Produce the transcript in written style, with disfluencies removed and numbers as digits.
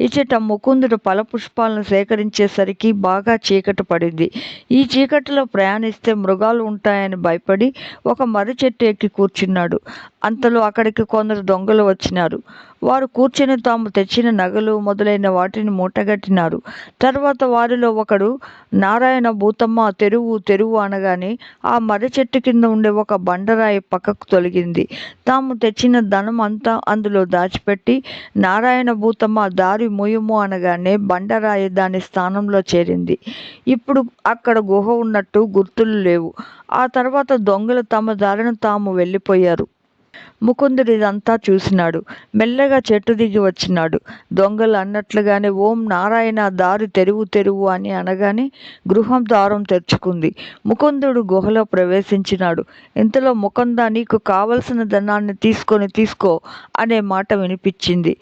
ఇచట ముకుందుడు ఫలపుష్పాలను సేకరించేసరికి బాగా చీకటి పడింది. ఈ చీకటిలో ప్రయాణిస్తే మృగాలు ఉంటాయని భయపడి ఒక మర్రి చెట్టు ఎక్కి కూర్చున్నాడు. అంతలో అక్కడికి కొందరు దొంగలు వచ్చినారు. వారు కూర్చుని తాము తెచ్చిన నగలు మొదలైన వాటిని మూటగట్టినారు. తర్వాత వారిలో ఒకడు, నారాయణ భూతమ్మ తెరువు తెరువు అనగానే ఆ మర్రి చెట్టు కింద ఉండే ఒక బండరాయి పక్కకు తొలగింది. తాము తెచ్చిన ధనం అంతా అందులో దాచిపెట్టి, నారాయణ భూతమ్మ దారి మూయుము అనగానే బండరాయి దాని స్థానంలో చేరింది. ఇప్పుడు అక్కడ గుహ ఉన్నట్టు గుర్తులు లేవు. ఆ తర్వాత దొంగలు తమ దారిన తాము వెళ్ళిపోయారు. ముకుందుడు ఇదంతా చూసినాడు. మెల్లగా చెట్టు దిగి వచ్చినాడు. దొంగలు అన్నట్లుగానే ఓం నారాయణ దారి తెరువు తెరువు అని అనగానే గృహం ద్వారం తెరుచుకుంది. ముకుందుడు గుహలో ప్రవేశించినాడు. ఇంతలో ముకుంద, నీకు కావలసిన ధనాన్ని తీసుకో అనే మాట వినిపించింది.